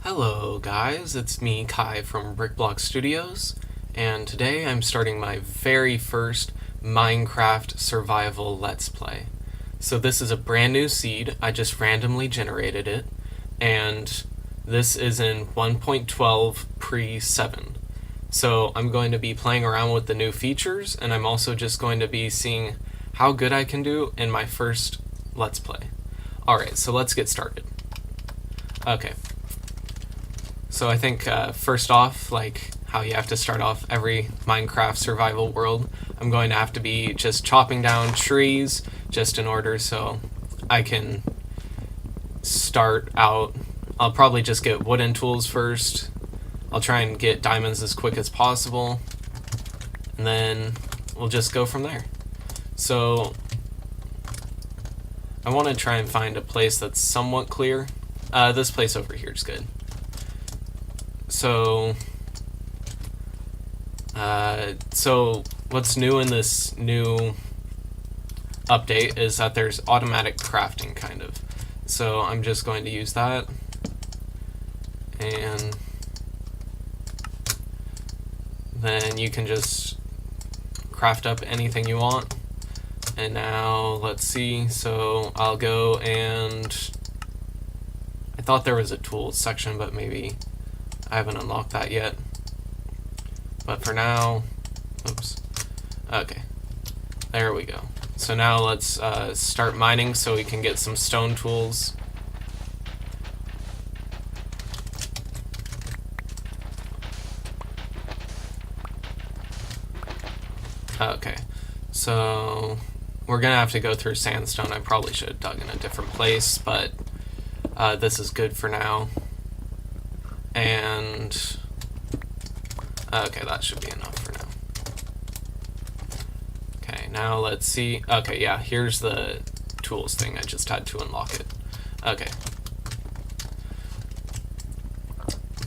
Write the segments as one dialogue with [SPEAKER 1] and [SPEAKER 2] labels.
[SPEAKER 1] Hello guys, it's me Kai from Brickblock Studios, and today I'm starting my very first Minecraft survival Let's Play. So this is a brand new seed, I just randomly generated it, and this is in 1.12 pre-7. So I'm going to be playing around with the new features, and I'm also just going to be seeing how good I can do in my first Let's Play. Alright, so let's get started. Okay. So I think first off, like how you have to start off every Minecraft survival world, I'm going to have to be just chopping down trees just in order so I can start out. I'll probably just get wooden tools first. I'll try and get diamonds as quick as possible, and then we'll just go from there. So I want to try and find a place that's somewhat clear. This place over here is good. So what's new in this new update is that there's automatic crafting, kind of. So I'm just going to use that, and then you can just craft up anything you want. And now let's see, so I'll go and I thought there was a tools section, but maybe I haven't unlocked that yet. But for now, oops. Okay, there we go. So now let's start mining so we can get some stone tools. Okay, so we're gonna have to go through sandstone. I probably should have dug in a different place, but this is good for now. And okay, that should be enough for now. Okay, now let's see. Okay, yeah, here's the tools thing. I just had to unlock it. Okay.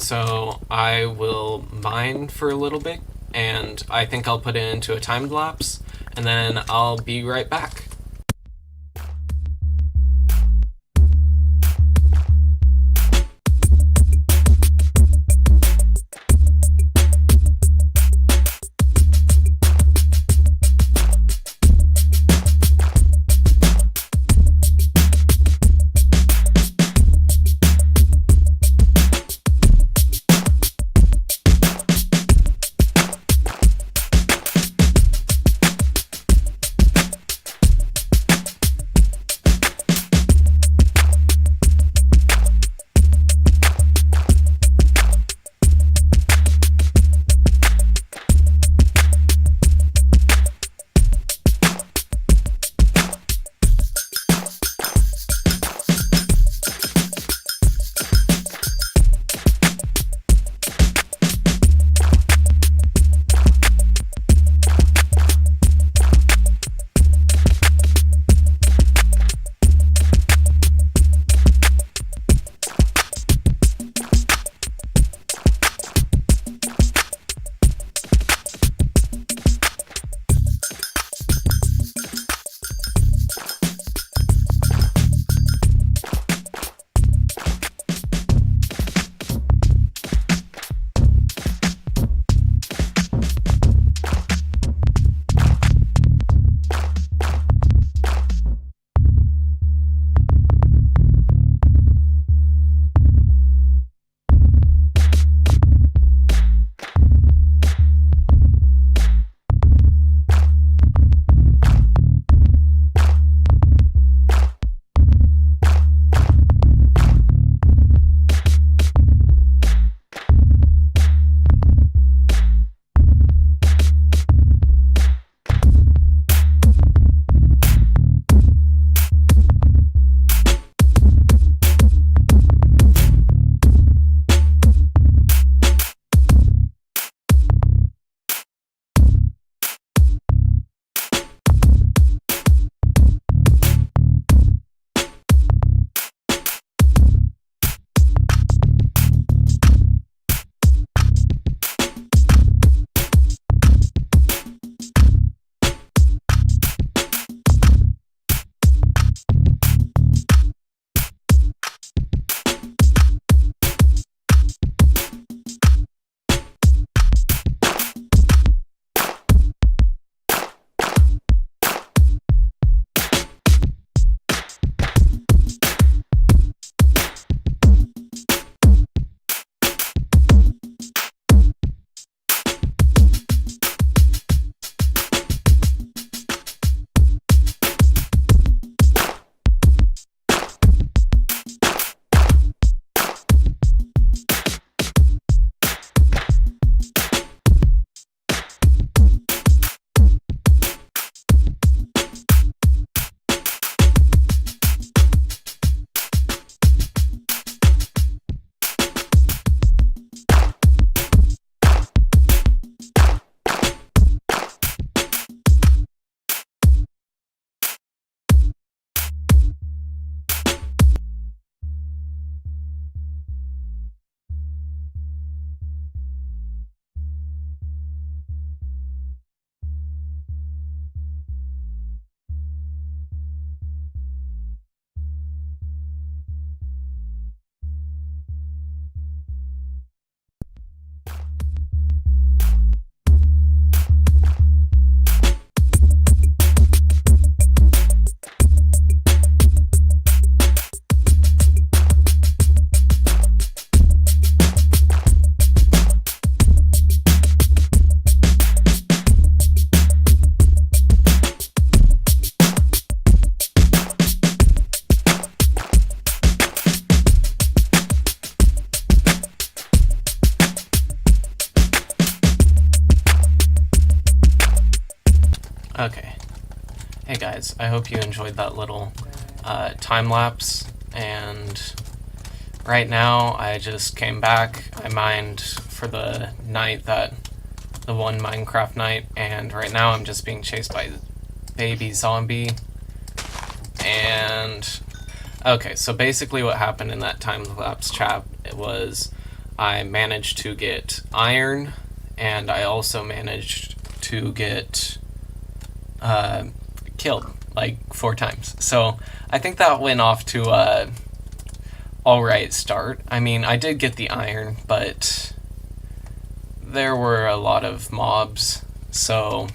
[SPEAKER 1] So I will mine for a little bit, and I think I'll put it into a time lapse, and then I'll be right back. Okay. Hey guys, I hope you enjoyed that little time lapse, and right now I just came back. I mined for the night, the one Minecraft night, and right now I'm just being chased by baby zombie. And okay, so basically what happened in that time lapse chat, it was I managed to get iron, and I also managed to get killed like 4 times. So I think that went off to a alright start. I mean, I did get the iron, but there were a lot of mobs. So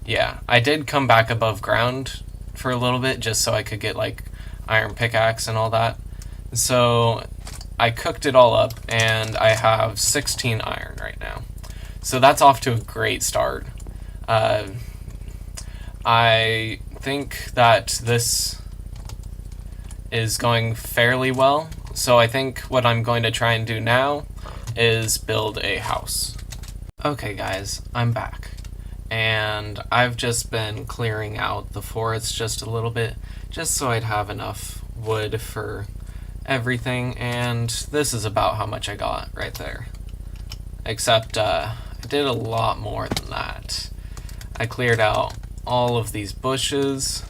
[SPEAKER 1] yeah, I did come back above ground for a little bit just so I could get like iron pickaxe and all that. So I cooked it all up, and I have 16 iron right now. So that's off to a great start. I think that this is going fairly well, so I think what I'm going to try and do now is build a house. Okay guys, I'm back, and I've just been clearing out the forest just a little bit, just so I'd have enough wood for everything, and this is about how much I got right there. Except I did a lot more than that. I cleared out all of these bushes,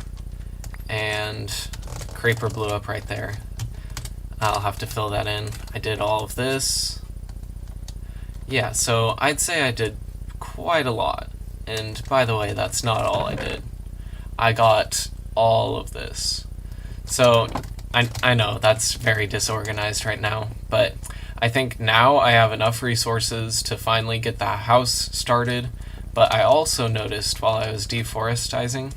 [SPEAKER 1] and creeper blew up right there. I'll have to fill that in. I did all of this. Yeah, so I'd say I did quite a lot. And by the way, that's not all I did. I got all of this. So I know that's very disorganized right now, but I think now I have enough resources to finally get the house started. But I also noticed while I was deforesting,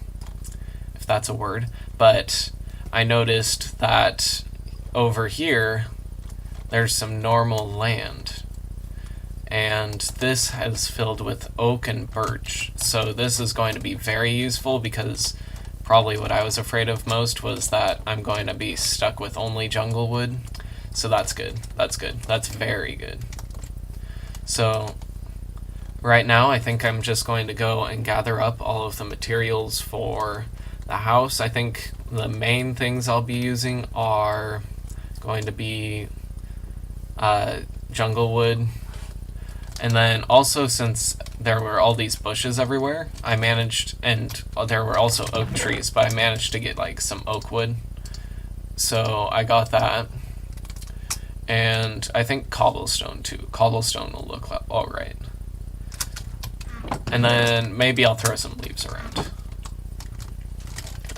[SPEAKER 1] if that's a word, but I noticed that over here there's some normal land, and this is filled with oak and birch. So this is going to be very useful, because probably what I was afraid of most was that I'm going to be stuck with only jungle wood. So that's good. That's good. That's very good. So right now, I think I'm just going to go and gather up all of the materials for the house. I think the main things I'll be using are going to be jungle wood. And then also, since there were all these bushes everywhere, I managed, and there were also oak trees, but I managed to get like some oak wood. So I got that. And I think cobblestone too. Cobblestone will look alright. And then maybe I'll throw some leaves around.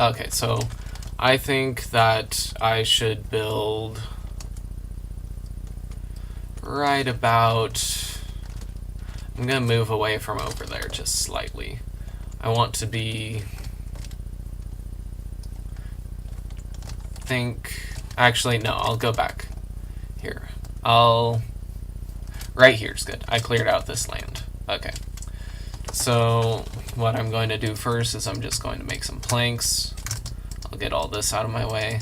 [SPEAKER 1] Okay, so I think that I should build right about... I'm gonna move away from over there just slightly. I want to be... Actually, no, I'll go back. Here. Right here's good. I cleared out this land. Okay. So what I'm going to do first is I'm just going to make some planks. I'll get all this out of my way.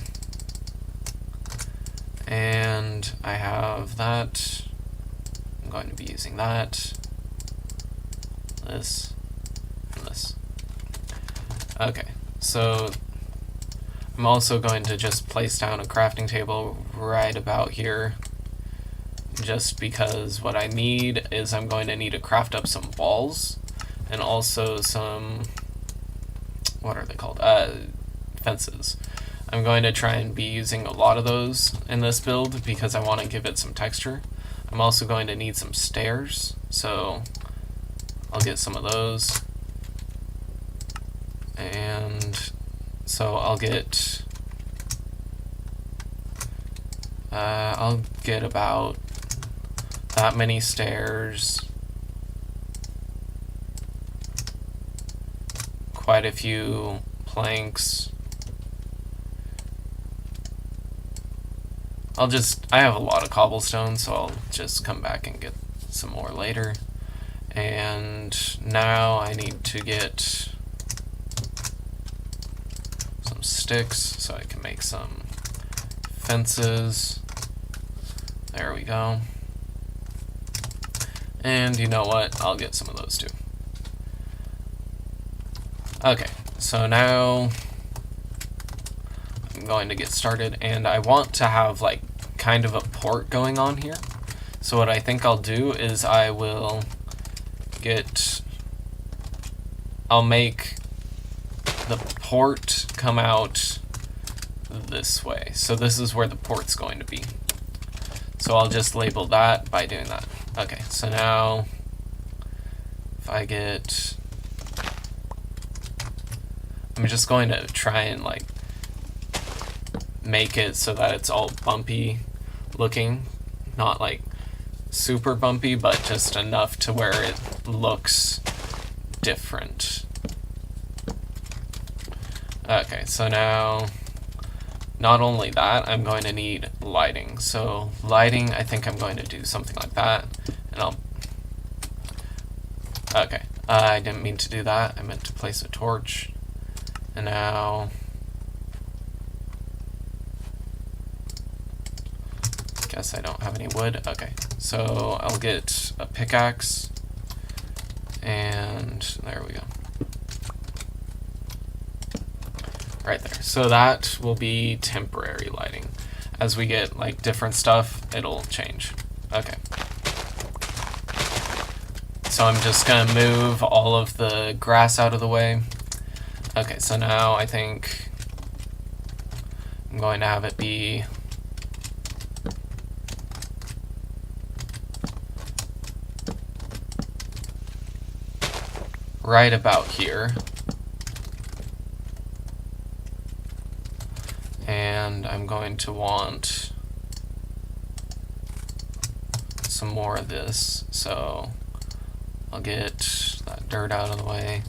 [SPEAKER 1] And I have that. I'm going to be using that. This. And this. Okay. So I'm also going to just place down a crafting table right about here. Just because what I need is I'm going to need to craft up some walls. And also some, what are they called? Fences. I'm going to try and be using a lot of those in this build because I want to give it some texture. I'm also going to need some stairs, so I'll get some of those. And so I'll get about that many stairs. Quite a few planks. I have a lot of cobblestone, so I'll just come back and get some more later. And now I need to get some sticks so I can make some fences. There we go. And you know what? I'll get some of those too. Okay, so now I'm going to get started, and I want to have like kind of a port going on here. So what I think I'll do is I'll make the port come out this way. So this is where the port's going to be. So I'll just label that by doing that. Okay, so now if I get, I'm just going to try and like make it so that it's all bumpy looking, not like super bumpy, but just enough to where it looks different. Okay, so now not only that, I'm going to need lighting. So lighting, I think I'm going to do something like that, and okay, I didn't mean to do that. I meant to place a torch. And now, guess I don't have any wood. Okay, so I'll get a pickaxe, and there we go. Right there. So that will be temporary lighting. As we get like different stuff, it'll change. Okay. So I'm just gonna move all of the grass out of the way. Okay, so now I think I'm going to have it be right about here. And I'm going to want some more of this, so I'll get that dirt out of the way.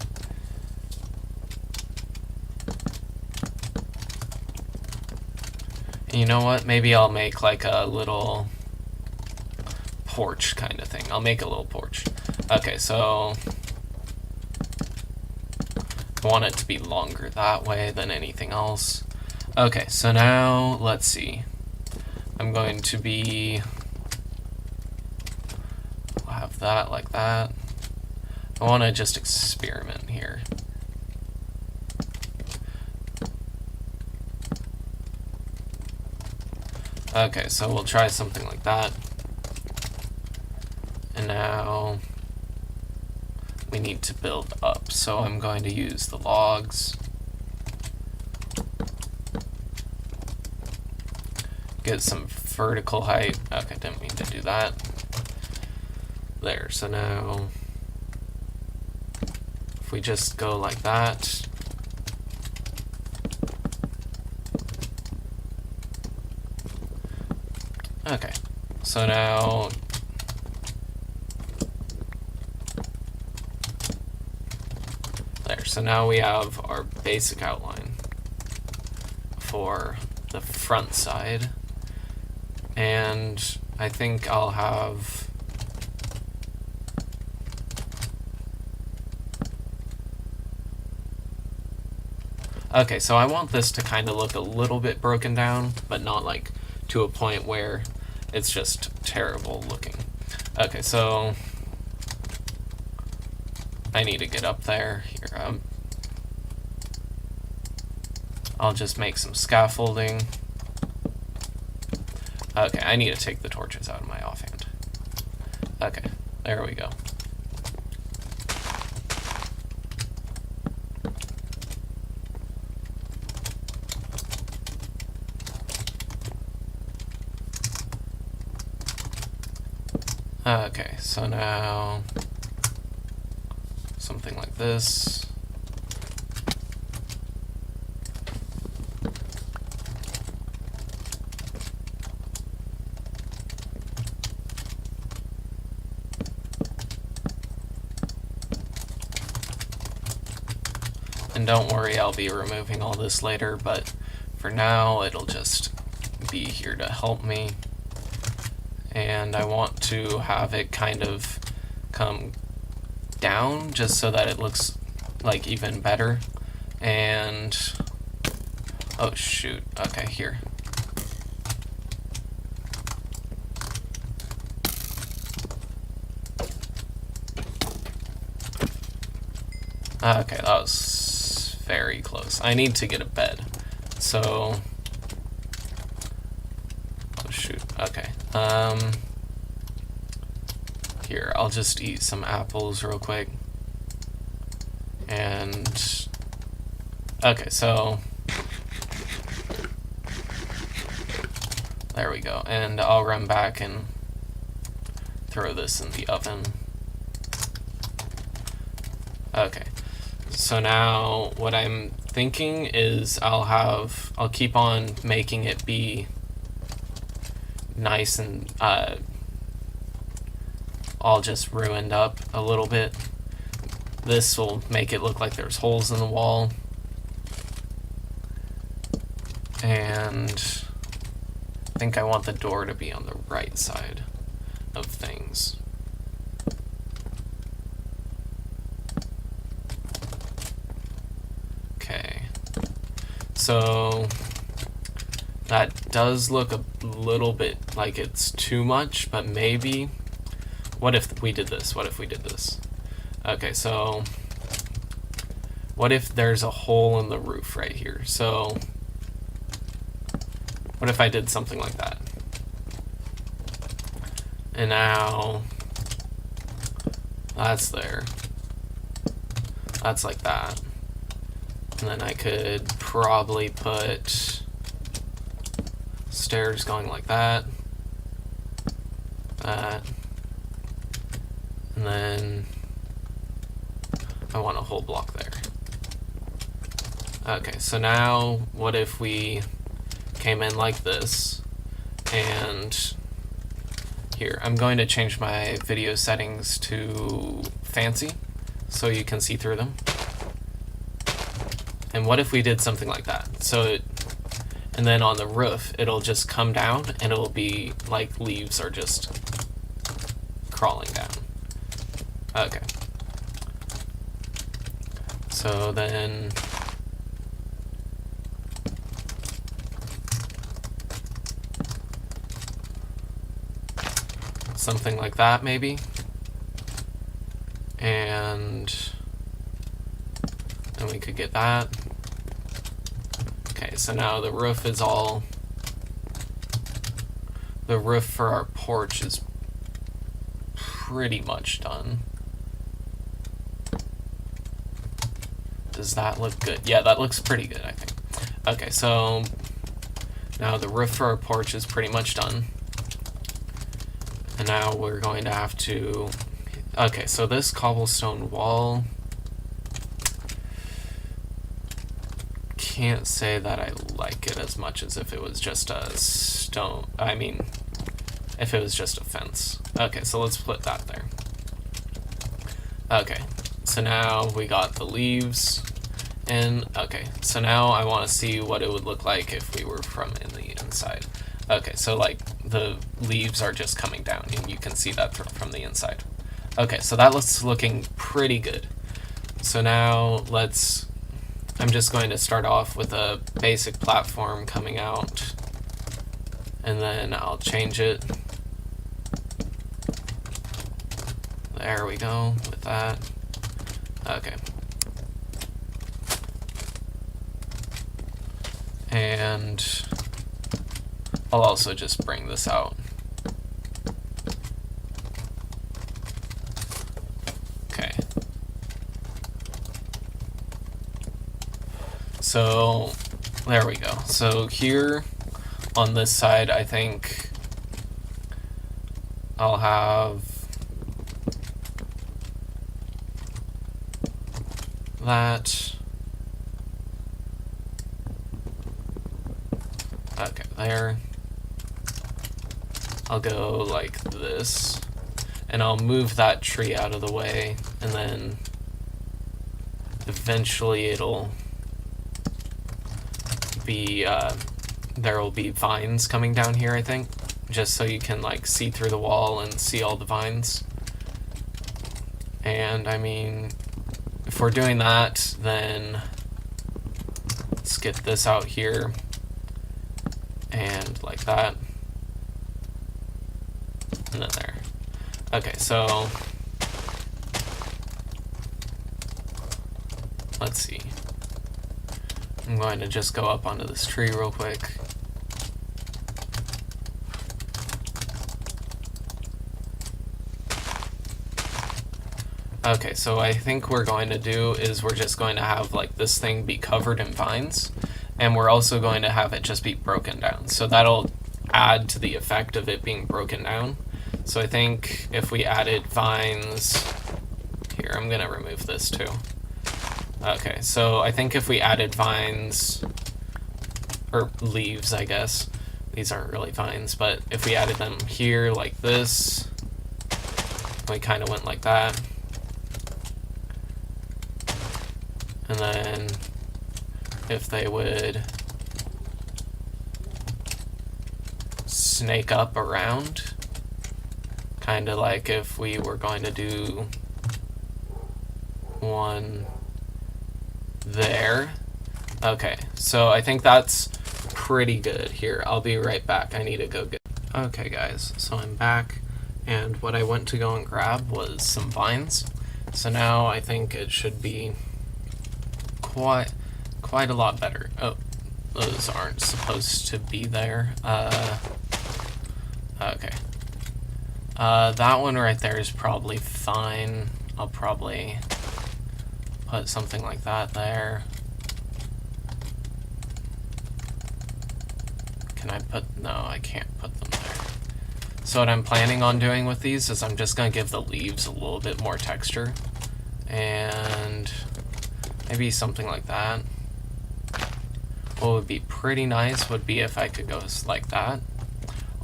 [SPEAKER 1] And you know what? Maybe I'll make like a little porch kind of thing. I'll make a little porch. Okay, so I want it to be longer that way than anything else. Okay, so now let's see. I'm going to I'll have that like that. I want to just experiment here. Okay, so we'll try something like that. And now we need to build up, so I'm going to use the logs. Get some vertical height. Okay, didn't mean to do that. There, so now if we just go like that, okay, so now there, so now we have our basic outline for the front side. And I think I'll have okay, so I want this to kind of look a little bit broken down, but not like to a point where it's just terrible looking. Okay, so I need to get up there. Here, I'll just make some scaffolding. Okay, I need to take the torches out of my offhand. Okay, there we go. Okay, so now something like this. And don't worry, I'll be removing all this later, but for now it'll just be here to help me. And I want to have it kind of come down just so that it looks like even better. And oh shoot, okay, here. Okay, that was very close. I need to get a bed. So, oh shoot, okay. Here, I'll just eat some apples real quick. And, okay, so, there we go. And I'll run back and throw this in the oven. Okay, so now what I'm thinking is I'll keep on making it be nice and all just ruined up a little bit. This will make it look like there's holes in the wall. And I think I want the door to be on the right side of things. Okay. So that does look a little bit like it's too much, but maybe. What if we did this? What if we did this? Okay, so what if there's a hole in the roof right here? So what if I did something like that? And now that's there. That's like that. And then I could probably put stairs going like that. That. And then I want a whole block there. Okay, so now what if we came in like this, and here, I'm going to change my video settings to fancy so you can see through them. And what if we did something like that? So and then on the roof, it'll just come down and it'll be like leaves are just crawling down. Okay. So then something like that maybe. And then we could get that. Okay, so now the roof is all, the roof for our porch is pretty much done. Does that look good? Yeah, that looks pretty good, I think. Okay, so now the roof for our porch is pretty much done. And now we're going to have to, okay, so this cobblestone wall, can't say that I like it as much as if it was just a stone, I mean, if it was just a fence. Okay, so let's put that there. Okay, so now we got the leaves in. Okay, so now I want to see what it would look like if we were from in the inside. Okay, so like the leaves are just coming down and you can see that from the inside. Okay, so that looks looking pretty good. So now I'm just going to start off with a basic platform coming out, and then I'll change it. There we go with that. Okay. And I'll also just bring this out. Okay. So there we go. So here on this side, I think I'll have that. Okay, there. I'll go like this, and I'll move that tree out of the way, and then eventually it'll be, there will be vines coming down here, I think, just so you can like see through the wall and see all the vines. And I mean, if we're doing that, then let's get this out here, and like that, and then there. Okay, so let's see. I'm going to just go up onto this tree real quick. Okay, so I think we're going to do is we're just going to have like this thing be covered in vines, and we're also going to have it just be broken down. So that'll add to the effect of it being broken down. So I think if we added vines, here, I'm gonna remove this too. Okay, so I think if we added vines, or leaves, I guess, these aren't really vines, but if we added them here like this, we kind of went like that. And then if they would snake up around, kind of like if we were going to do one there. Okay, so I think that's pretty good. Here, I'll be right back. I need to go get... Okay, guys, so I'm back, and what I went to go and grab was some vines. So now I think it should be quite a lot better. Oh, those aren't supposed to be there. Okay. That one right there is probably fine. I'll probably put something like that there. Can I put... No, I can't put them there. So what I'm planning on doing with these is I'm just going to give the leaves a little bit more texture. And maybe something like that. What would be pretty nice would be if I could go like that.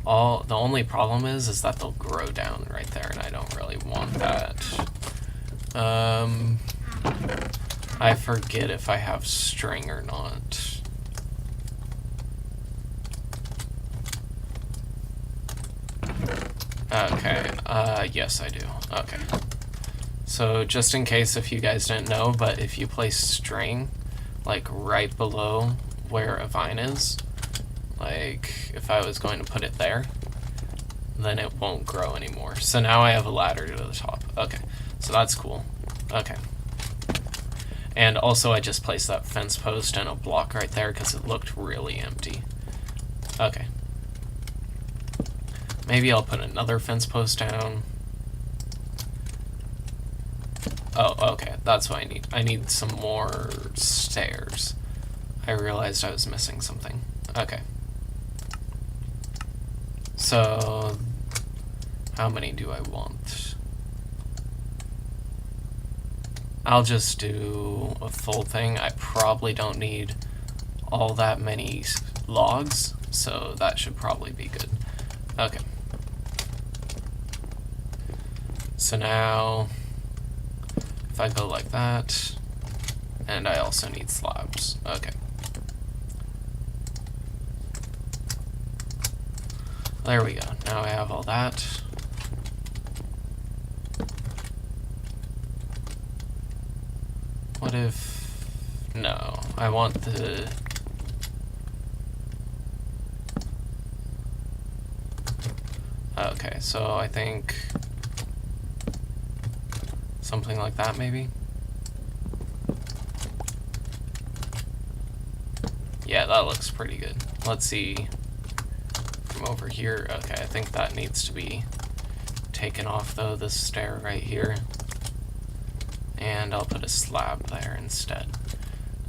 [SPEAKER 1] The only problem is that they'll grow down right there, and I don't really want that. I forget if I have string or not. Okay, yes I do. Okay. So just in case if you guys didn't know, but if you place string like right below where a vine is, like if I was going to put it there, then it won't grow anymore. So now I have a ladder to the top. Okay, so that's cool. Okay. And also I just placed that fence post and a block right there because it looked really empty. Okay. Maybe I'll put another fence post down. Oh, okay, that's what I need. I need some more stairs. I realized I was missing something. Okay. So, how many do I want? I'll just do a full thing. I probably don't need all that many logs, so that should probably be good. Okay. So now, if I go like that, and I also need slabs. Okay. There we go. Now I have all that. What if... No, I want the... Okay, so I think something like that maybe? Yeah, that looks pretty good. Let's see from over here. Okay, I think that needs to be taken off though, this stair right here. And I'll put a slab there instead.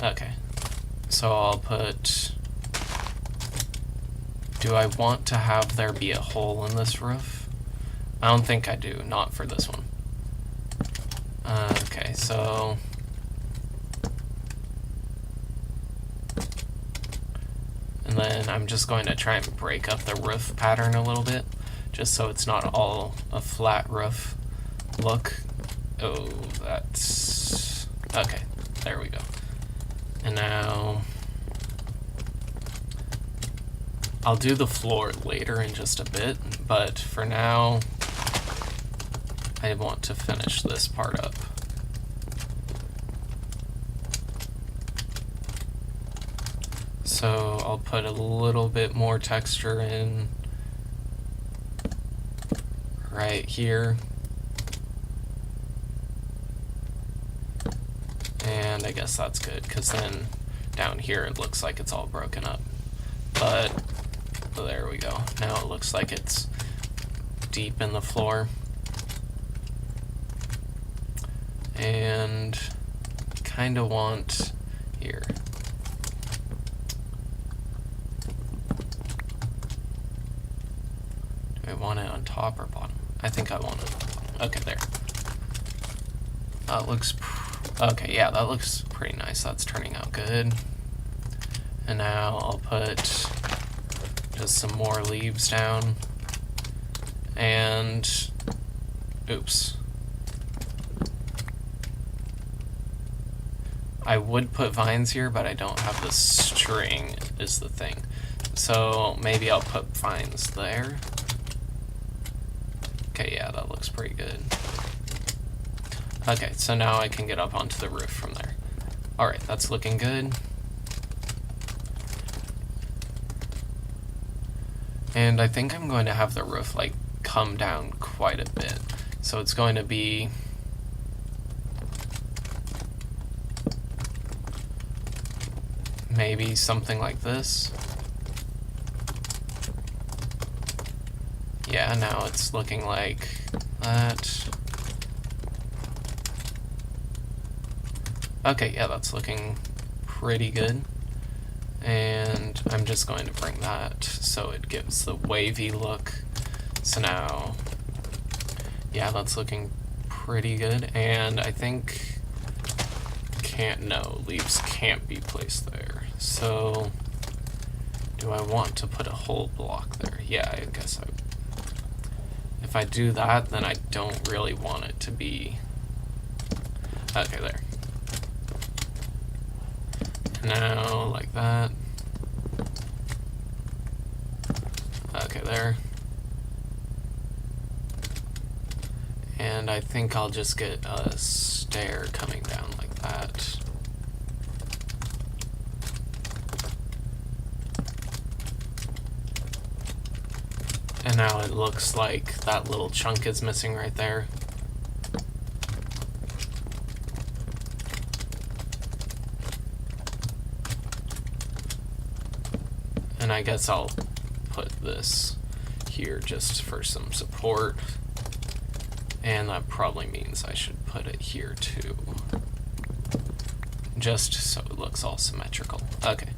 [SPEAKER 1] Okay, so I'll put... Do I want to have there be a hole in this roof? I don't think I do, not for this one. Okay, so... And then I'm just going to try and break up the roof pattern a little bit, just so it's not all a flat roof look. Oh, that's... Okay, there we go. And now... I'll do the floor later in just a bit, but for now, I want to finish this part up. So I'll put a little bit more texture in right here. And I guess that's good, because then down here it looks like it's all broken up. But there we go. Now it looks like it's deep in the floor. And kind of want here. Do I want it on top or bottom? I think I want it on bottom. Okay, there. That looks okay, yeah, that looks pretty nice. That's turning out good. And now I'll put just some more leaves down. And oops. I would put vines here, but I don't have the string is the thing. So maybe I'll put vines there. Okay, yeah, that looks pretty good. Okay, so now I can get up onto the roof from there. Alright, that's looking good. And I think I'm going to have the roof like come down quite a bit. So it's going to be maybe something like this. Yeah, now it's looking like that. Okay, yeah, that's looking pretty good. And I'm just going to bring that so it gives the wavy look. So now, yeah, that's looking pretty good. And I think no, leaves can't be placed there. So do I want to put a whole block there? Yeah, I guess if I do that, then I don't really want it to be okay there. Now like that. Okay, there. And I think I'll just get a stair coming down like that. And now it looks like that little chunk is missing right there. And I guess I'll put this here just for some support. And that probably means I should put it here too. Just so it looks all symmetrical. Okay.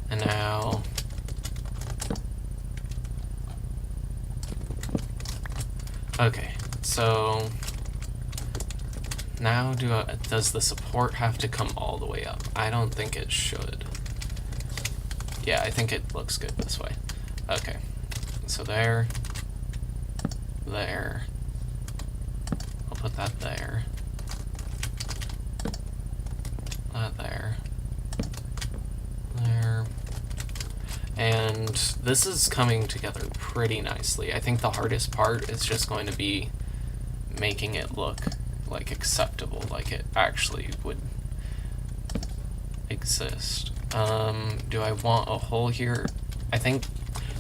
[SPEAKER 1] And now okay, so now does the support have to come all the way up? I don't think it should. Yeah, I think it looks good this way. Okay, so there, I'll put that there, that there, and this is coming together pretty nicely. I think the hardest part is just going to be making it look like acceptable, like it actually would exist. Do I want a hole here? I think,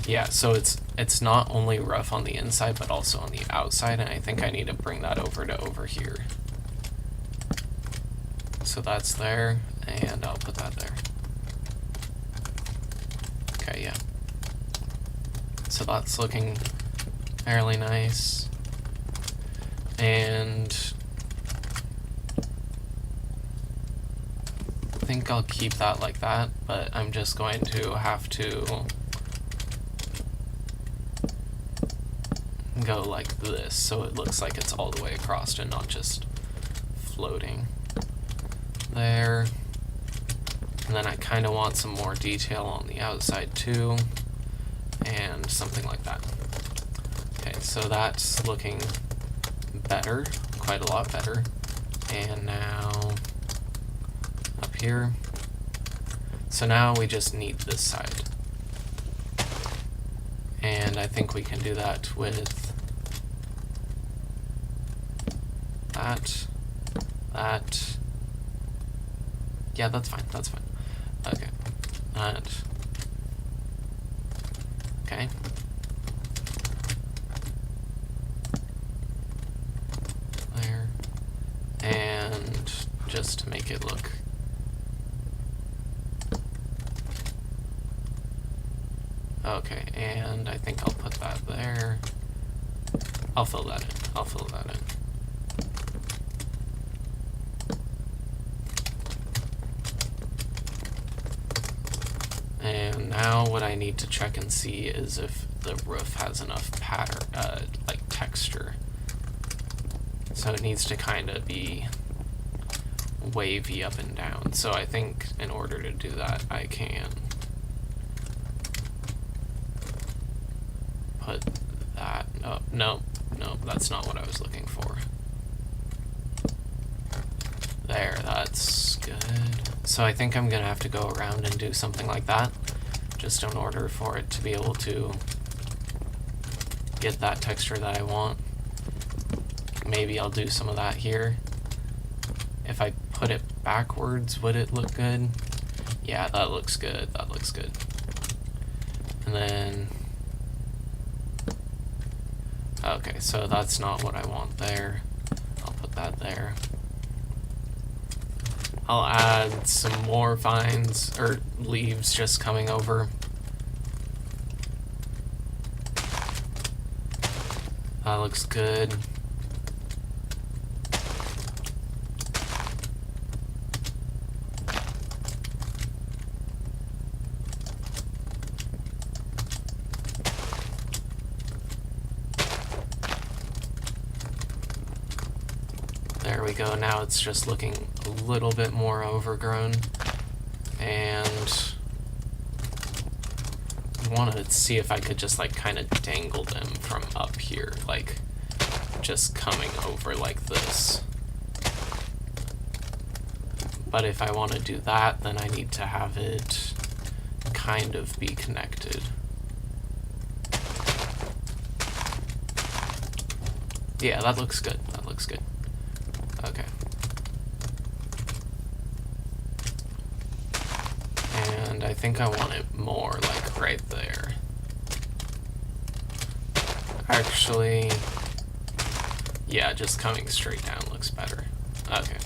[SPEAKER 1] yeah, so it's not only rough on the inside, but also on the outside, and I think I need to bring that over here. So that's there, and I'll put that there. Okay, yeah. So that's looking fairly nice. And I think I'll keep that like that, but I'm just going to have to go like this so it looks like it's all the way across and not just floating. There. And then I kind of want some more detail on the outside too, and something like that. Okay, so that's looking better, quite a lot better. And now up here. So now we just need this side. And I think we can do that with that. Yeah, that's fine, that's fine. Okay, that. Okay. There. And just to make it look Okay, and I think I'll put that there. I'll fill that in. I'll fill that in. And now what I need to check and see is if the roof has enough pattern, like texture. So it needs to kind of be wavy up and down. So I think in order to do that, I can put that up. No, that's not what I was looking for. There, that's good. So I think I'm gonna have to go around and do something like that, just in order for it to be able to get that texture that I want. Maybe I'll do some of that here. If I put it backwards, would it look good? Yeah, that looks good. That looks good. And then... okay, so that's not what I want there. I'll put that there. I'll add some more vines, or leaves just coming over. That looks good. There we go, now it's just looking a little bit more overgrown. And I want to see if I could just like kind of dangle them from up here, like just coming over like this. But if I want to do that, then I need to have it kind of be connected. Yeah, that looks good. That looks good. Okay. And I think I want it more like right there. Actually, yeah, just coming straight down looks better. Okay.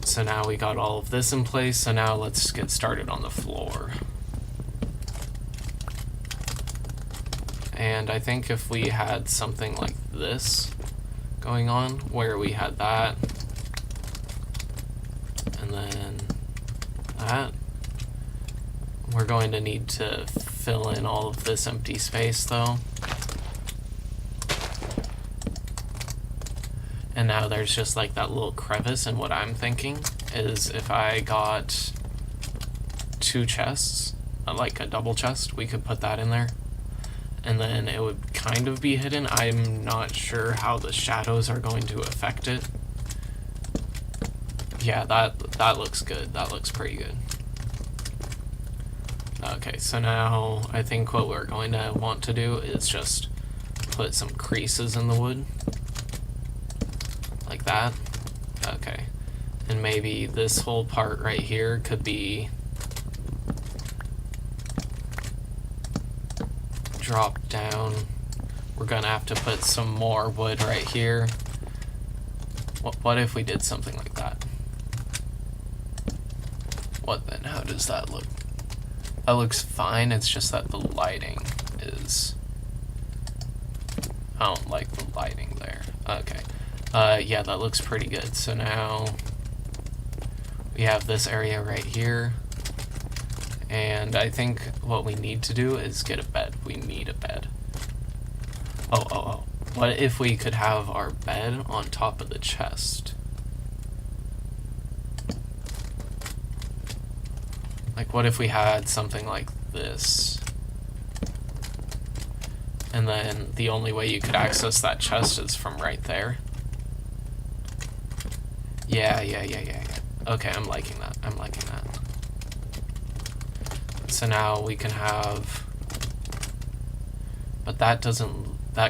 [SPEAKER 1] So now we got all of this in place, so now let's get started on the floor. And I think if we had something like this going on, where we had that, and then that, we're going to need to fill in all of this empty space though. And now there's just like that little crevice, and what I'm thinking is if I got 2 chests, like a double chest, we could put that in there. And then it would kind of be hidden. I'm not sure how the shadows are going to affect it. Yeah, that looks good. That looks pretty good. Okay, so now I think what we're going to want to do is just put some creases in the wood. Like that. Okay. And maybe this whole part right here could be drop down. We're gonna have to put some more wood right here. What if we did something like that? What then? How does that look? That looks fine, it's just that the lighting is... I don't like the lighting there. Okay. Yeah, that looks pretty good. So now we have this area right here. And I think what we need to do is get a bed. We need a bed. Oh. What if we could have our bed on top of the chest? Like, what if we had something like this? And then the only way you could access that chest is from right there. Yeah. Okay, I'm liking that. I'm liking that. So now we can have, but that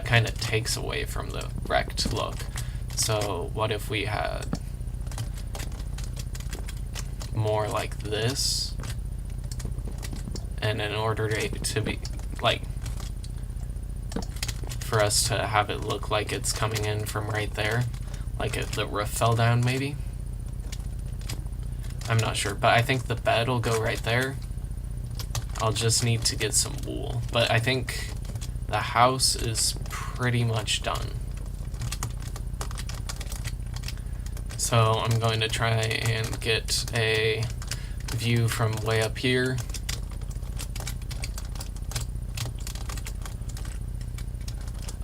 [SPEAKER 1] kind of takes away from the wrecked look. So what if we had more like this? And in order to be, like, for us to have it look like it's coming in from right there, like if the roof fell down maybe? I'm not sure, but I think the bed will go right there. I'll just need to get some wool. But I think the house is pretty much done. So I'm going to try and get a view from way up here.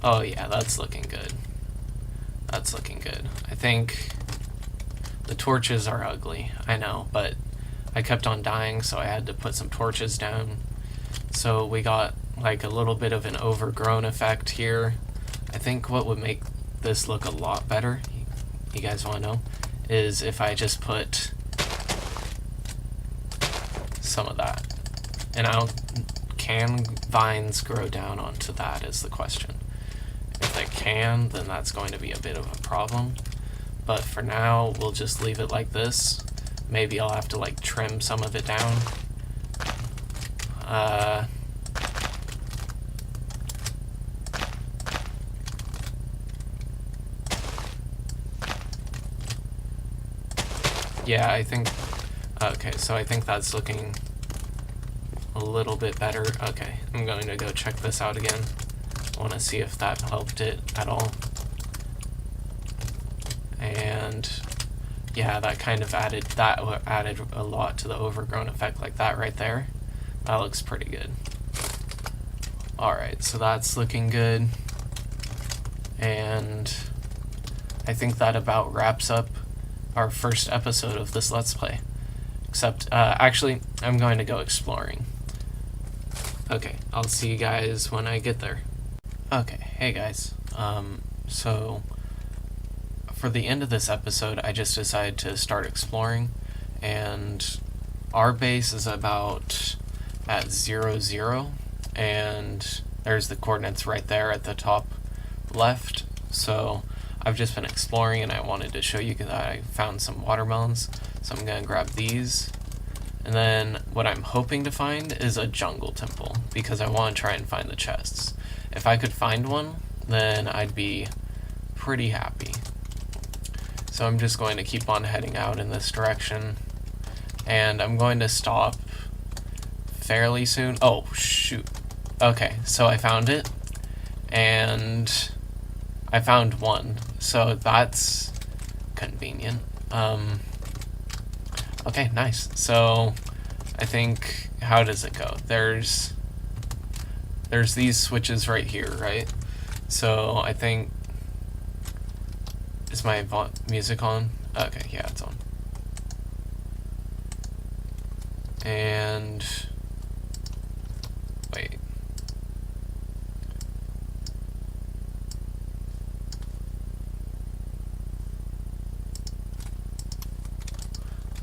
[SPEAKER 1] Oh yeah, that's looking good. That's looking good. I think the torches are ugly, I know, but I kept on dying, so I had to put some torches down. So we got like a little bit of an overgrown effect here. I think what would make this look a lot better, you guys want to know, is if I just put some of that. And can vines grow down onto that is the question. If they can, then that's going to be a bit of a problem. But for now, we'll just leave it like this. Maybe I'll have to like trim some of it down. Yeah, I think, okay, so I think that's looking a little bit better. Okay, I'm going to go check this out again. I want to see if that helped it at all. And yeah, that kind of added a lot to the overgrown effect, like that right there. That looks pretty good. Alright, so that's looking good. And I think that about wraps up our first episode of this Let's Play. Except, actually, I'm going to go exploring. Okay, I'll see you guys when I get there. Okay, hey guys. So for the end of this episode, I just decided to start exploring, and our base is about at 0, 0, and there's the coordinates right there at the top left. So I've just been exploring, and I wanted to show you that I found some watermelons, so I'm gonna grab these. And then what I'm hoping to find is a jungle temple, because I want to try and find the chests. If I could find one, then I'd be pretty happy. So I'm just going to keep on heading out in this direction, and I'm going to stop fairly soon. Oh, shoot. Okay, so I found it, and I found one, so that's convenient. Okay, nice. So I think, how does it go? There's these switches right here, right? So I think, is my music on? Okay, yeah, it's on. And wait.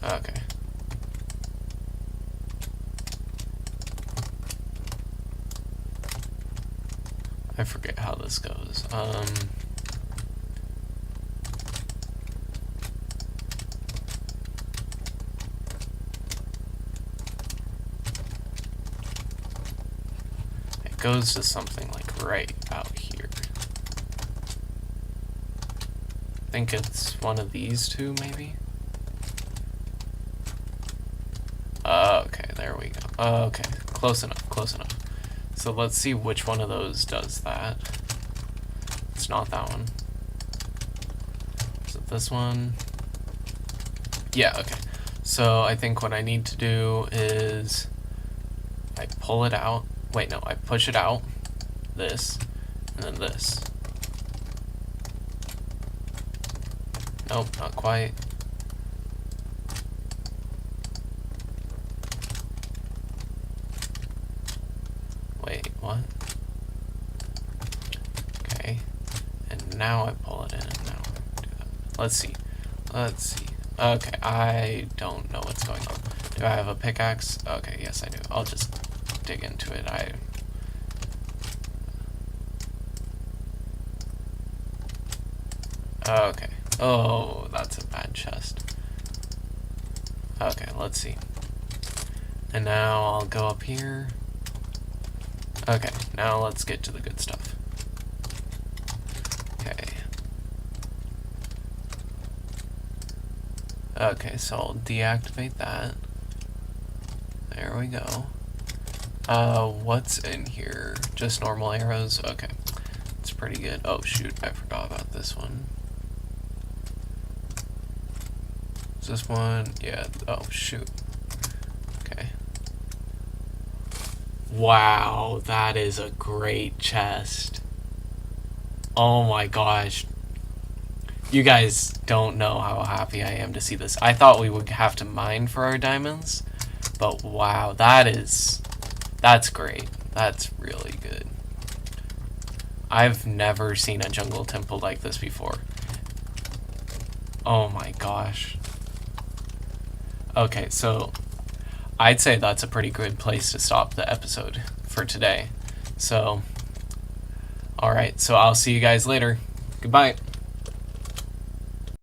[SPEAKER 1] Okay. I forget how this goes. It goes to something like right out here. I think it's one of these two, maybe? Okay, there we go. Okay, close enough, close enough. So let's see which one of those does that. It's not that one. Is it this one? Yeah, okay. So I think what I need to do is I pull it out. Wait, no, I push it out. This. And then this. Nope, not quite. Wait, what? Okay. And now I pull it in, and now I do that. Let's see. Let's see. Okay, I don't know what's going on. Do I have a pickaxe? Okay, yes I do. I'll just dig into it. Okay. Oh, that's a bad chest. Okay, let's see. And now I'll go up here. Okay, now let's get to the good stuff. Okay. Okay, so I'll deactivate that. There we go. What's in here? Just normal arrows? Okay. It's pretty good. Oh, shoot. I forgot about this one. Is this one? Yeah. Oh, shoot. Okay. Wow, that is a great chest. Oh my gosh. You guys don't know how happy I am to see this. I thought we would have to mine for our diamonds, but wow, that's great. That's really good. I've never seen a jungle temple like this before. Oh my gosh. Okay, so I'd say that's a pretty good place to stop the episode for today. So, alright, so I'll see you guys later. Goodbye.